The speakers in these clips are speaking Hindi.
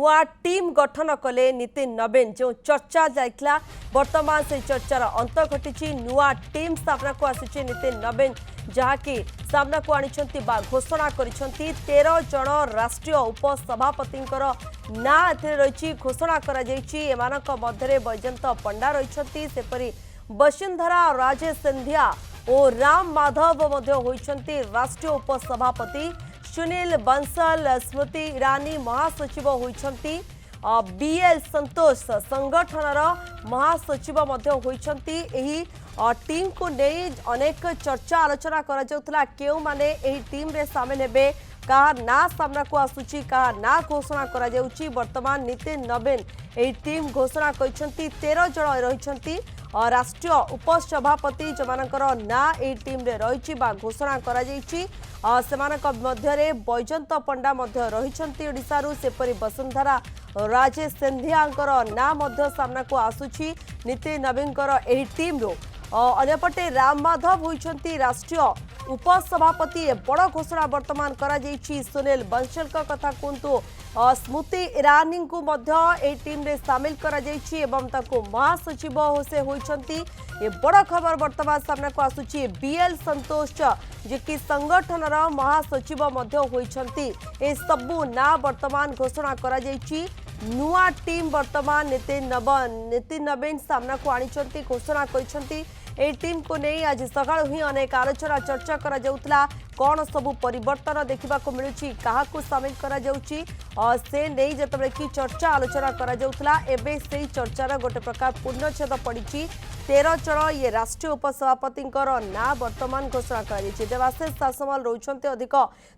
नुआ टीम गठन कले नितिन नवीन जो चर्चा जाइला वर्तमान से चर्चार अंत घटी नुआ टीम सामना को आसी नितिन नवीन जहाँकि सामना को आनी घोषणा कर 13 जन राष्ट्रीय उपसभापति ना रही घोषणा कर बैजयंत पंडा रही सेपरी वसुंधरा राजे सिंधिया और राम माधव होती राष्ट्रीय उपसभापति सुनील बंसल स्मृति ईरानी महासचिव होती बीएल संतोष संगठनर महासचिव होती टीम को नहीं अनेक चर्चा आलोचना करा क्यों माने एही टीम रे शामिल हेबे कहा ना सामना को आसुची कहा ना घोषणा करा जाउची वर्तमान नितिन नवीन एही टीम घोषणा करिसंती 13 जन रहिसंती राष्ट्रीय उपसभापति जमानकर ना एही टीम रे रहिची बा घोषणा करा जाइची सेमानक मध्यरे बैजयंत पंडा मध्य रहिसंती ओडिसारु सेपरि वसुंधरा राजे सिंधियाकर ना मध्य सामना को आसुची नितिन नवीनकर एही टीम रो अन्यपटे राम माधव होती राष्ट्रीय उपसभापति बड़ घोषणा वर्तमान करा जाइछि सुनील बंसल कथा कहतु स्मृति ईरानी को टीम रे शामिल करा जाइछि एवं ताको महासचिव से होइछंती ये बड़ खबर वर्तमान सामना को आसुछि बीएल संतोष जे कि संगठनर महासचिव होइछंती ए सबु ना वर्तमान घोषणा करा जाइछि नुआ टीम वर्तमान नितिन नवीन सामना को आनी घोषणा कर टीम को नहीं आज सकाळ ही अनेक आलोचना चर्चा करा जाउतला कौन सबु परिवर्तन देखा मिलूँ क्या सामिल करा जाउची से नहीं जतबे कि चर्चा आलोचना करा जाउतला एबे से चर्चार गोटे प्रकार पूर्णछेद पड़ी 13 जन ये राष्ट्रीय उपसभापति ना वर्तमान घोषणा कर देवाशीष सासमल रोचते अधिक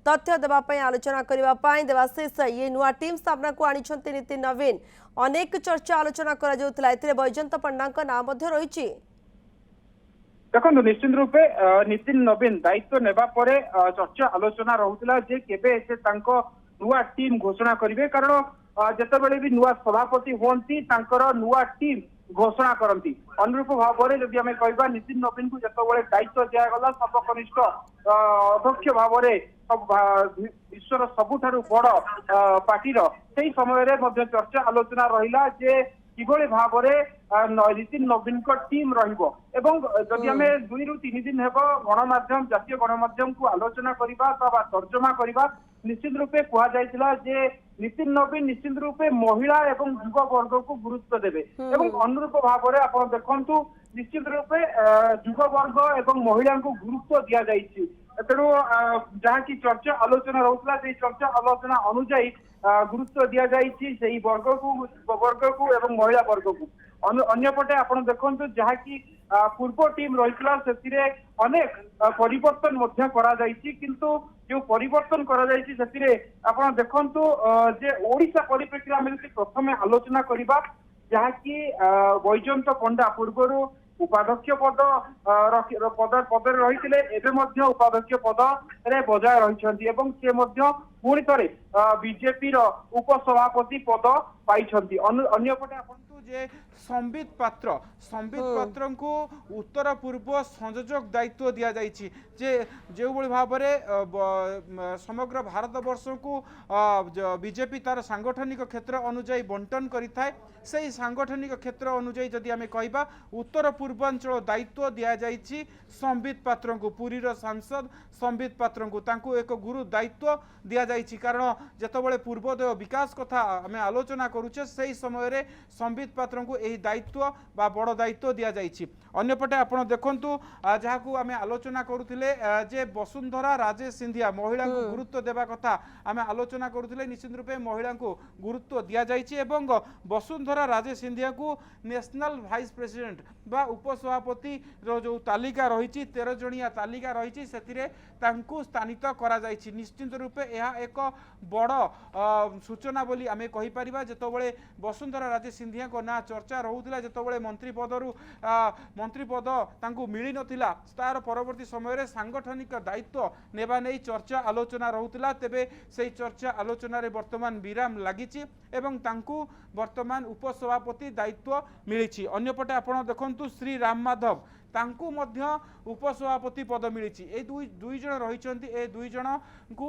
तथ्य देवाई आलोचना करने देवाशीष ये नुआ टीम सामना को आनी नितिन नवीन अनेक चर्चा आलोचना करा जाउतला एथिरे बैजयंत पंडा ना रही देखो निश्चित रूपे नितिन नवीन दायित्व नेबा परे चर्चा आलोचना रहूला जे केबे से तांको नुआ टीम घोषणा करिवे कारण जेतेबेले भी नुआ सभापति होंती तांकर नुआ टीम घोषणा करती अनुरूप भाव में जदि आम कहवा नितिन नवीन को जिते दायित्व दिगला सर्वकनिष्ठ अध्यक्ष भाव में विश्वर सबुठारु बड़ पार्टी से समय चर्चा आलोचना रहा जे किभली भाव नितिन नवीन टीम रही आम 2 ରୁ 3 दिन हेब गणमाध्यम जातीय गणमाध्यम को आलोचना करवा तर्जमा करवा निश्चित रूपे कहुला जे नितिन नवीन निश्चित रूपे महिला एवं युवा वर्ग को गुरुत्व देवे अनुरूप भाव में आप देखु निश्चित रूपे युवा वर्ग एवं महिला को गुरुत्व दि जाइए तेणु जहाँ की चर्चा आलोचना रहूला चर्चा आलोचना अनुजाई गुरुत्व दि जाइए वर्ग को एवं महिला वर्ग को अन्यपटे आप देखु जहाँ की पूर्व टीम रही अनेक परिवर्तन किंतु जो परिवर्तन आप देखु जे ओडिशा परिप्रेक्षी आम प्रथम आलोचना करवा जहाँ की बैजयंत पंडा पूर्व उपाध्यक्ष पद रही उपाध्यक्ष पद बजाय रही पुणी थे बीजेपी उपसभापति पद पाई अन्यपटे जे संबित पात्र को उत्तर पूर्व संयोजक दायित्व दि जाइए जे जो भाव में समग्र भारत वर्ष को बीजेपी तार सांगठनिक क्षेत्र अनुजाई बंटन करिथाए से सांगठनिक क्षेत्र अनुजाई जदि आम कहबा उत्तर पूर्वांचल दायित्व दि जाइए संबित पात्र को पुरी सांसद संबित पात्र को तांको एक गुरु दायित्व दि जाइए कारण जेतबेले पूर्वोदय विकास कथा आम आलोचना करुचे से समय संबित पात्र को यही दायित्व बा बड़ दायित्व दि जाइए अन्यपटे आपड़ देखु जहाँ को आम आलोचना करुले जे वसुंधरा राजे सिंधिया महिला को गुरुत्व देवा कथा आम आलोचना करुले निश्चित रूपे महिला को गुरुत्व दि जाइए वसुंधरा राजे सिंधिया को नेशनल वाइस प्रेसिडेंट बा उपसभापति जो तालिका रही 13 जणिया तालिका रही से स्थानित करा जाइछि निश्चित रूपे यह एक बड़ सूचना बोली आम कहीपर जितेबाला वसुंधरा राजे सिंधिया को ना चर्चा रोला जितेबाला मंत्री पद मिल नथिला तार परवर्ती समय सांगठनिक दायित्व नेबा नहीं चर्चा आलोचना रोला तेबे से चर्चा आलोचन वर्तमान विराम लगी वर्तमान उपसभापति दायित्व मिली अन्यपटे आपड़ देखु श्री राम माधव तांकू उपसभापति पद मिली दुई जन रही 2 जन को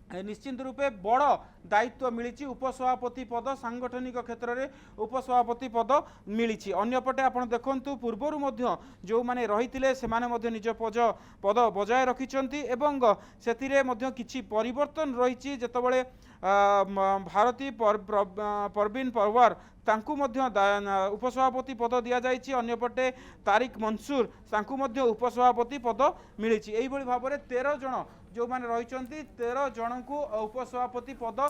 निश्चित रूपे बड़ दायित्व मिली उपसभापति पद सांगठनिक क्षेत्र में उपसभापति पद मिली अंपटे आप देखु पूर्वर जो मैंने रही से निज पद बजाय रखिंट से किसी परिवर्तन रही जितेबाला भारती परवीन परवार तांकु उपसभापति पद दि जाइए अंपटे तारिक मंसूर तांकु उपसभापति पद मिली यही भाव में 13 जन जो मैंने रही 13 जन को उपसभापति पद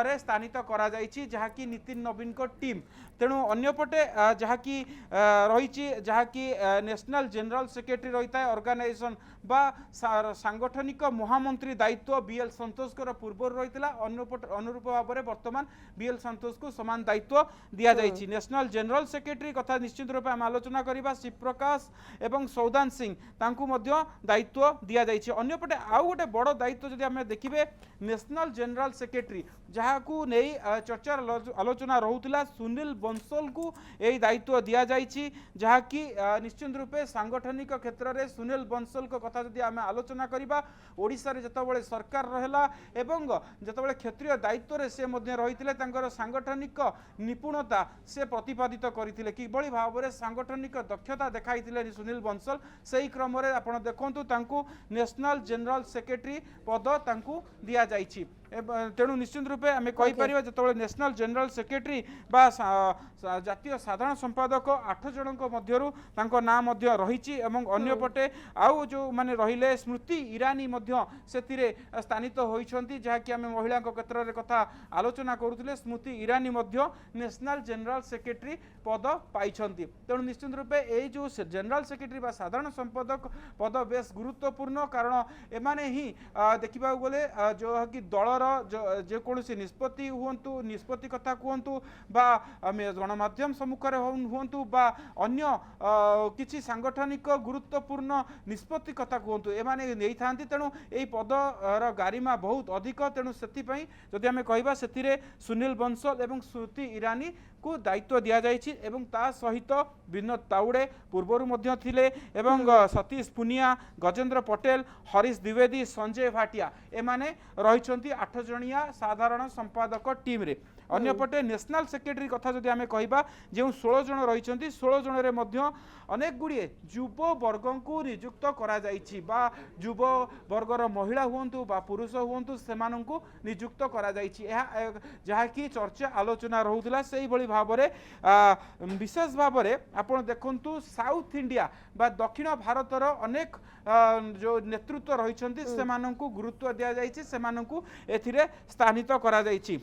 रे स्थानित करा जाइछि जहाँकि नितिन नवीन को टीम तेणु अन्यपटे जहाँकि रही जहाँकि नेशनल जनरल सेक्रेटरी रही है ऑर्गेनाइजेशन बा सांगठनिक महामंत्री दायित्व बीएल संतोष पूर्व रही अनुरूप भाव में बर्तमान बीएल संतोष को समान दायित्व दि जाइछि नेशनल जनरल सेक्रेटरी कथा निश्चित रूप आम आलोचना करबा शिवप्रकाश एवं सौदान सिंह तांकु मध्य दायित्व दि जाइछि अन्यपटे आउ गोटे बड़ दायित्व जदि आम देखिबे नेशनल जनरल सेक्रेटरी जहाकू नहीं चर्चार आलोचना रोला सुनील बंसल को यही दायित्व दि जाइछि जहाँकि निश्चित रूपे सांगठनिक क्षेत्र में सुनील बंसल को कथा जदि आम आलोचना करबा ओडिशा रे जतबेले सरकार रहला एवं जतबेले क्षेत्रीय दायित्व रे से मध्य रहिथिले तांकर सांगठनिक निपुणता से प्रतिपादित करथिले किबळी भाव में सांगठनिक दक्षता देखाइथिले सुनील बंसल सही क्रम रे आपण देखंतु तांकू नेशनल जनरल सेक्रेटरी पद तांकू दिया जाइछि तेणु निश्चित रूपे आम कहीपर जो नेशनल जनरल सेक्रेटरी बा जातीय साधारण संपादक 8 जन मध्य ना रही अंपटे आउ जो माने रहिले स्मृति ईरानी से स्थानित होती जहाँकि आम महिला क्षेत्र में कथा आलोचना करुले Smriti Irani national general secretary पद पाई तेणु निश्चित रूपे यही जो जनरल सेक्रेटरी बा साधारण संपादक पद बेस गुरुत्वपूर्ण कारण एमाने ही देखा गले जो कि दलर जेकोसी निष्पत्ति हुंतु निष्पत्ति कथा कहतु बा गणमाध्यम सम्मुखें हुंतु बा अन्य किसी सांगठनिक गुरुत्वपूर्ण निष्पत्ति कथा कहतु एमाने नहीं था तेणु यही पदर गारिमा बहुत अधिक तेणु से जदि आम कहवा से सुनील बंसल एवं श्रुति ईरानी को दायित्व दि जाइछि एवं ता सहित विनोद ताउड़े पूर्वर थिले एवं सतीश पुनिया गजेंद्र पटेल हरीश द्विवेदी संजय भाटिया एमाने रही 8 जणिया साधारण संपादक टीम रे अन्यपटे नेशनल सेक्रेटरी कथा जदि आम कहवा जो 16 जन रही 16 जन अनेक गुड़िए युव वर्ग को नियुक्त करा जाइछि बा युव वर्गर महिला हुंतु बा पुरुष हुंतु से नियुक्त करा जाइछि जहाँकि चर्चा आलोचना रोला से भाव में विशेष भाव में आप देखु साउथ इंडिया बा दक्षिण भारतर अनेक जो नेतृत्व रही से गुरुत्व दि जाइछि से स्थानित करा जाइछि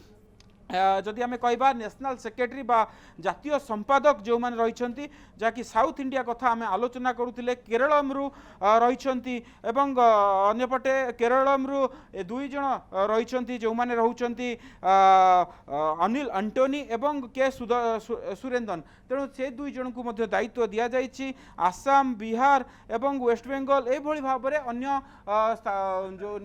जदि आम कहवा नेशनल सेक्रेटरी बा जातीय संपादक जो मैंने रही जहाँकि साउथ इंडिया कथा आम आलोचना करुले केरलम रही अंपटे केरलम 2 जन रही जो मैंने रोचंती अनिल अंटोनी एवं के सुरेंदन तेणु से 2 जन को दायित्व दि जाइछि आसाम बिहार एवं वेस्ट बेंगल ये भाव में अन्य जो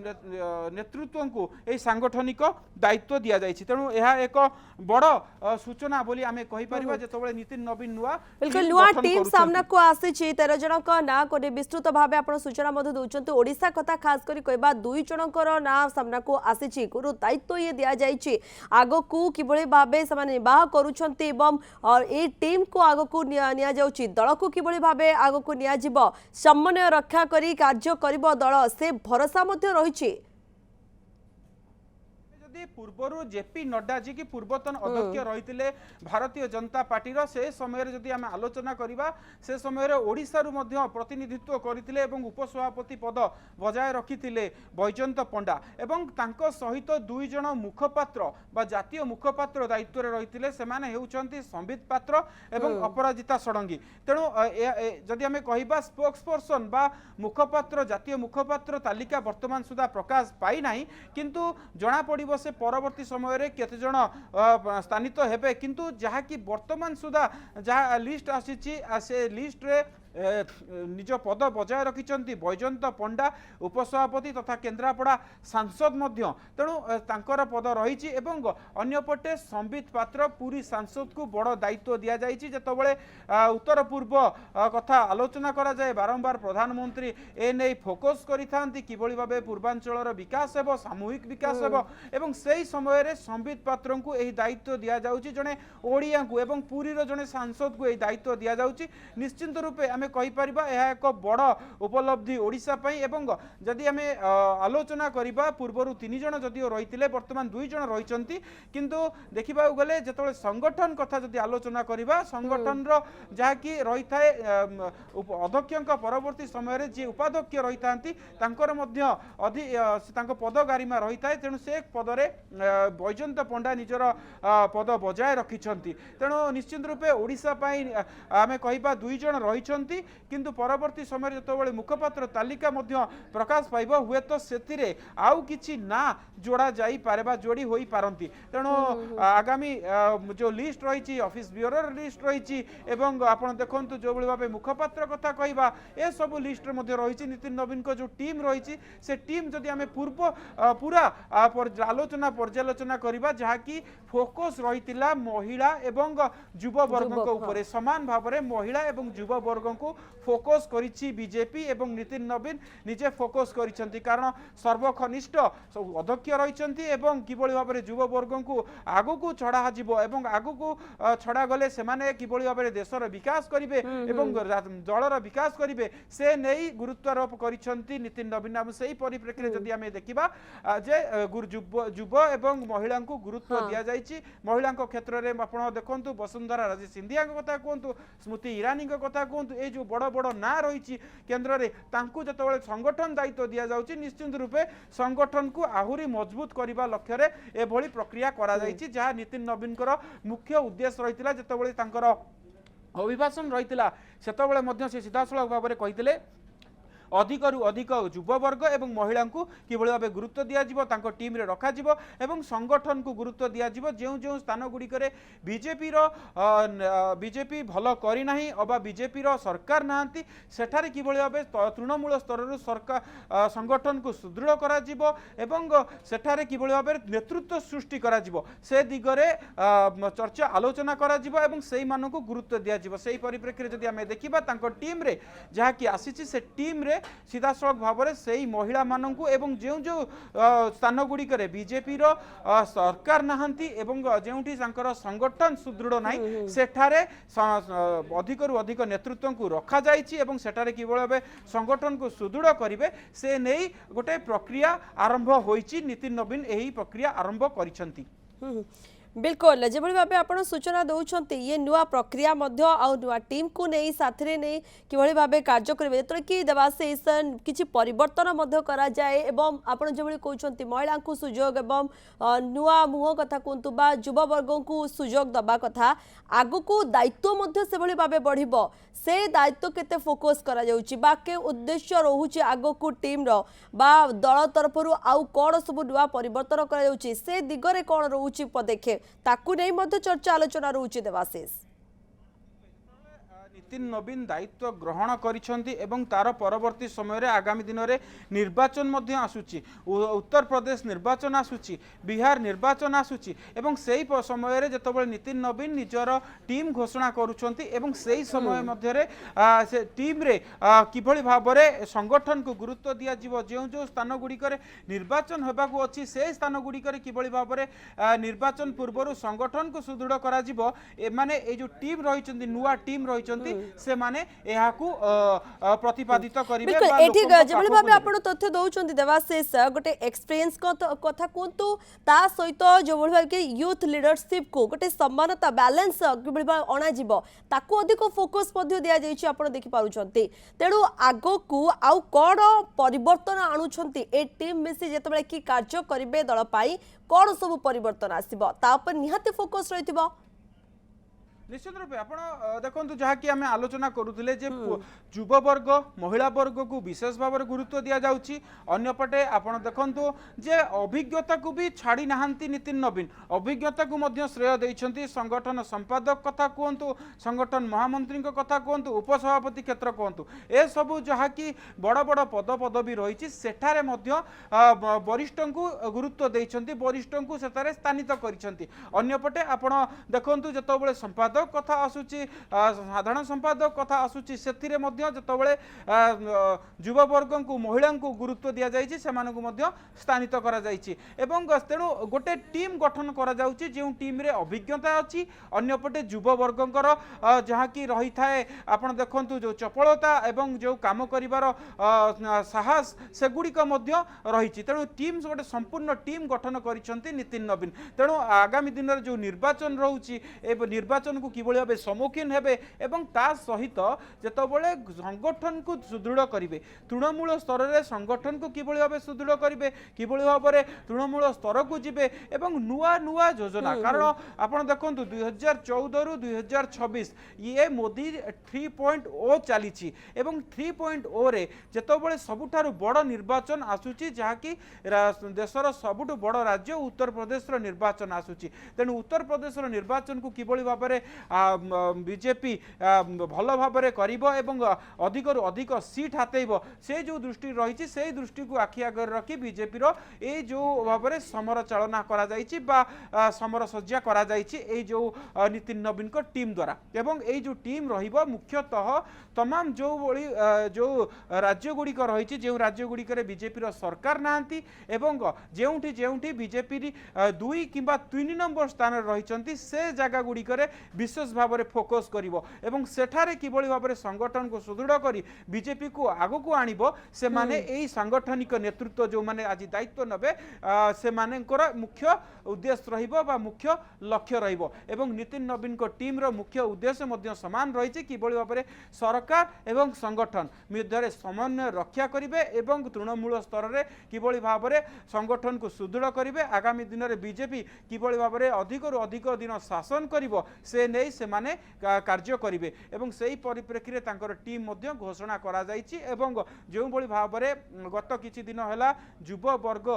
नेतृत्व को यही सांगठनिक दायित्व दि जाइछि तेणु यह एक बड़ सूचना बोली आमे कहि परिबा जेतबेले नितिन नवीन बिल्कुल नुआ टीम सामना को आसी 13 जन को ना कोने विस्तृत भाबे आपण सूचना मधु दोचंती ओडिसा कथा खास करी कहबा 2 जनकर ना सामना को आसी गुरु दायित्व ये दिया जाइछि आगो को किबळे भाबे समान निर्वाह करूछंती एवं और ए टीम को आगो को निया जाउछि दल को किबळे भाबे आगो को निया जिवो समन्वय रक्षा करी कार्य करिवो दल से भरोसा मध्य रहिछि पूर्वर जेपी नड्डा जी की पूर्वतन अध्यक्ष रही भारतीय जनता पार्टी से समय जदि आम आलोचना करवा से समय ओडिशा रु प्रतिनिधित्व करते उपसभापति पद बजाय रखी बैजयंत पंडा एवं तांको सहित 2 जन मुखपात्र बा जातीय मुखपात्र दायित्व रही से संबित पात्र एवं अपराजिता षडंगी तेणु जदि आम कहवा स्पोक्स पर्सन बा मुखपात्र जातीय मुखपात्र तालिका वर्तमान सुधा प्रकाश पाई नाही किंतु जना पड़िबो से परवर्ती समय केते जन स्थानित हेबे किंतु जहाँकि वर्तमान सुधा जहाँ लिस्ट आसी से लिस्ट रे निज पद बजाय रखिंट बैजयंत पंडा उपसभापति तथा केन्द्रापड़ा सांसद मध्य तेणु तांकर पद रही अंपटे संबित पात्र पुरी सांसद को बड़ दायित्व दि जाए जितेबाला उत्तर पूर्व कथा आलोचना करा जाए बारंबार प्रधानमंत्री एने फोकस करिथांती किभली भाबे पूर्वांचलर विकास हेबो सामूहिक विकास हेबो एवं सेही समय रे संबित पात्र को एही दायित्व दिया जाउची जने ओडिया को एवं पुरीर जने सांसद को एही दायित्व दिया जाउची निश्चित रूपे आमे कहि परिबा एहा एक बड़ उपलब्धि ओडिशा पई एवं जदि आमे आलोचना करिबा पूर्वरु 3 जण जदिओ रहितिले वर्तमान 2 जण रहिचंती किंतु देखिबा गले जेतबेले संगठन कथा जदि आलोचना करिबा संगठन रो जहा कि रही थाए अध्यक्ष परवर्ती समय जी उपाध्यक्ष रही था पद गारिमा रही थाए तेणु से पदरे बैजयंत पंडा निजर पद बजाय रखिंट तेणु निश्चित रूपे ओडिशा आमे कहिबा 2 जण रही किंतु परवर्ती समय जो मुखपात्र तालिका प्रकाश पाइब हुए तो से आउ किछि ना जोड़ा जाई पारे बा जोड़ी होई पारंती तेणु आगामी जो लिस्ट रही ऑफिस ब्यूरो लिस्ट रही एवं आपण देखंतु जो भली भाबे मुखपात्र कथा कहबा ए सब लिस्ट मध्ये रही नितिन नवीन को जो टीम रही से टीम जदि आमे पूर्व पूरा आलोचना पर्यालोचना करबा जहा कि फोकस रहीतिला महिला एवं युवा वर्ग ऊपर समान भाव में महिला एवं युवा वर्ग को फोकस करिछि बीजेपी एवं नितिन नवीन निजे फोकस करिसंती कारण सर्वकनिष्ठ अध्यक्ष रहिसंती एवं किभली भाव में युवा वर्ग को आगु को छड़ा हाजिबो एवं आगु को छड़ा गले सेमाने किभली भाव में देशर विकास करिवे एवं दलर विकास करिवे से नहीं गुरुत्वारोप करिसंती नितिन नवीन नाम सही परिप्रेक्षी जदि आमे देखिबा जे युवा एवं महिला को गुरुत्व दिया जाइछि महिला क्षेत्र में आपण देखंतु वसुंधरा राजे सिंधिया कथा कहतु स्मृति ईरानी कथा कहतु ए जो बड़ बड़ ना रही केन्द्र में तांकु जतबेले संगठन दायित्व दिया जाउछि निश्चित रूपे संगठन को आहुरी मजबूत करबा लक्ष्य रे एभली प्रक्रिया करा जाइछि जहा नितिन नवीन कर मुख्य उद्देश्य रहितिला जतबेले तांकर अभिभाषण रहितिला सेतबेले मध्य से सीधासलख भाव में कहितिले अधिकरु अधिक युववर्ग एवं महिला को किभली भाव गुरुत्व दिज्व टीम रे रखा एवं संगठन को गुरुत्व दिज्व जो जो स्थान गुड़िक बीजेपी बीजेपी भल करना अबा बीजेपी सरकार नहांती सेठारे किभली भाव तृणमूल स्तर सरकार संगठन को सुदृढ़ करा एवं सेठारे किभली भाव नेतृत्व सृष्टि करा से दिगरे चर्चा आलोचना करा एवं सेही मानकु गुरुत्व दिज्व से परिप्रेक्षी जदि आमे देखिबा तांको टीम रे जहा कि आसीछि से टीम रे सीधासलख भाव में से महिला मानू एवं जो जो स्थान गुड़िक बीजेपी सरकार नहांती एवं जोठी संगठन सुदृढ़ नहीं सेठारे अधिकरु अधिक नेतृत्व को रखा जाइछि एवं सेठारे किभली भाबे संगठन को सुदृढ़ करिवे से नहीं गोटे प्रक्रिया आरंभ होइछि नितिन नवीन एही प्रक्रिया आरंभ करिसंती। बिल्कुल जो भाव आप सूचना दौरान ये नुआ प्रक्रिया नुआ टीम को नहीं साथी नहीं कि भाव कार्य करेंगे जो कि देवाशीष किसी परिवर्तन करा जाए एवं आपड़ जो कहते महिला को सुजोग एवं नुआ मुह कथा कहतु बा युवा वर्ग को सुजोग दबा कथा आगु को दायित्व से भाव बढ़ से दायित्व केते फोकस करा जाउची बा के उद्देश्य रोचे आगो को टीम रो बा दल तरफ आउ कौन सब नुआ परिवर्तन करा जाउची से दिगरे कौन रोचे पदक्षेप ताकू नहीं मध्य चर्चा आलोचना रोचे देवाशीष नितिन नवीन दायित्व ग्रहण करिसेंती एवं तार परवर्ती समय रे आगामी दिन में निर्वाचन मध्य आसुची उत्तर प्रदेश निर्वाचन आसुची बिहार निर्वाचन आसुची एवं सेही समय रे जतबेले नितिन नवीन निजर टीम घोषणा करुछंती एवं सेही समय मध्य रे से टीम रे किभली भाव में संगठन को गुरुत्व दिया जिवो जो जो स्थान गुड़िक निर्वाचन होबाकू अछि से स्थान गुड़िक किभली भाव में निर्वाचन पूर्व संगठन को सुदृढ़ करा जिवो एमाने ए जो टीम रहिचंती नुआ टीम रहिचंती से माने एहाकू प्रतिपादित करिवे बिल्कुल एठी जेबली भाबे आपण तथ्य दउचंती देवाशीष गोटे एक्सपीरियंस कथा कोंतु ता सहित जेबली भाबे के यूथ लीडरशिप को गोटे समानता बैलेंस जेबली भाबे अणा जिवो ताकू अधिक फोकस मध्ये दिया जाइछि आपण देखि पारुचंती तेणु आगो को आउ कोन परिवर्तन आणुचंती ए टीम मिसी जेतबेले की कार्य करिवे दल पाई कोन सब परिवर्तन आसीबो ता पर निहाती फोकस रहिथिबो निश्चित रूपे आपण देखो जहाँकि आम आलोचना करुले युववर्ग महिला वर्ग को विशेष भाव में गुरुत्व दि जाऊँगी अंपटे आपड़ देखु जे अभिज्ञता को भी छाड़ी नहांती नितिन नवीन अभिज्ञता को मध्य श्रेय देइछंती संगठन संपादक कथा कहतु संगठन महामंत्री कथा कहतु उपसभापति क्षेत्र कहतु ए सबू जहाँकि बड़ बड़ पद पदवी रही सेठारे मध्य वरिष्ठ को गुरुत्व देइछंती वरिष्ठ को सेठारे स्थानित करिसंती अन्यपटे आपण देखंतु जतबेले संपादक कथा आसुची साधारण संपादक कथा आसुची सेथिरे मध्य जतबेले युववर्ग को महिला को गुरुत्व दिया जाइछि सेमानकु मध्य स्थानित करा जाइछि एवं तेणु गोटे टीम गठन करा जाउछि जे टीम रे अभिज्ञता अछि अन्यपटे युववर्गकर जहाँ कि रही थाए आपण देखंतु जो चपलता एवं जो काम करिवार साहस सेगुड़िक मध्य रही तेणु टीम गोटे संपूर्ण टीम गठन करिसंती नितिन नवीन तेणु आगामी दिन में जो निर्वाचन रोची निर्वाचन को किभଳି भाबे सम्मुखीन हेबे एवं ता सहित जेतबेले संगठन को सुदृढ़ करिवे तृणमूल स्तर रे संगठन को किभଳି भाबे सुदृढ़ करिवे किभଳି भाबे तृणमूल स्तर को जिबे एवं नुआ नुआ योजना कारण आपण देखंतु 2014 रु 2026 ये मोदी 3.0 चली एवं 3.0 रे जेतबेले सबुठारु बड़ निर्वाचन आसुची जहाँकि देशर सबुठु बड़ राज्य उत्तर प्रदेश निर्वाचन आसुची तेणु उत्तर प्रदेश निर्वाचन को किभଳି भाबरे बीजेपी भल भाव एवं अधिक अधिक सीट हातेब से जो दृष्टि रही से दृष्टि को आखि आगे रखी बीजेपी ये जो भाव में समर चालना करा समर सज्जा करा जो नितिन नवीन को टीम द्वारा एवं ये जो टीम रहिबो मुख्यतः तमाम जो राज्य गुड़िक रही जो राज्य गुड़िक बीजेपी सरकार नांती एवं जेउठी जेउठी बीजेपी 2 किंबा 3 नंबर स्थान रही से जगह गुड़िक विशेष भाव में फोकस करिवो एवं सेठारे किभଳି भाव में संगठन को सुदृढ़ करी बीजेपी को आगो को आनिबो से माने एई सांगठनिक नेतृत्व जो माने आज दायित्व नबे से मानेकर मुख्य उद्देश्य रहिबो बा मुख्य लक्ष्य रहिबो एवं नितिन नवीन को टीम रो मुख्य उद्देश्य मध्य समान रही किभଳି भाव में सरकार एवं संगठन मध्य समन्वय रक्षा करिवे एवं तृणमूल स्तर में किभଳି भाव में संगठन को सुदृढ़ करिवे आगामी दिन में बीजेपी किभଳି भाव में अधिक अधिक दिन शासन करिवो से नहीं से माने कार्य करिवे एवं सेही परिप्रेक्षी तांकर टीम मध्य घोषणा करा जाइछि एवं जो भली भाव में गत किछि दिन हला युव वर्ग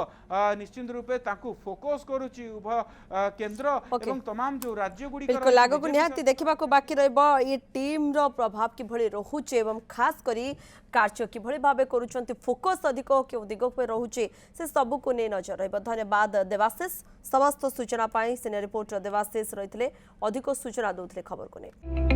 निश्चित रूपे तांकु फोकस करूछि उभय केंद्र एवं तमाम जो राज्य गुडी बिल्कुल लागो को निहाती देखिबा को बाकी रहबो ये टीम रो प्रभाव कि भली रहुचे एवं खास करी कार्य कि भली भाबे करूचंती फोकस अधिक के दिग पे रहुचे से सब को ने नजर रहबो धन्यवाद देवाशीष समस्त सूचना पाई सीनियर रिपोर्टर देवाशीष रहितले अधिक सूचना दउतले खबर को ने।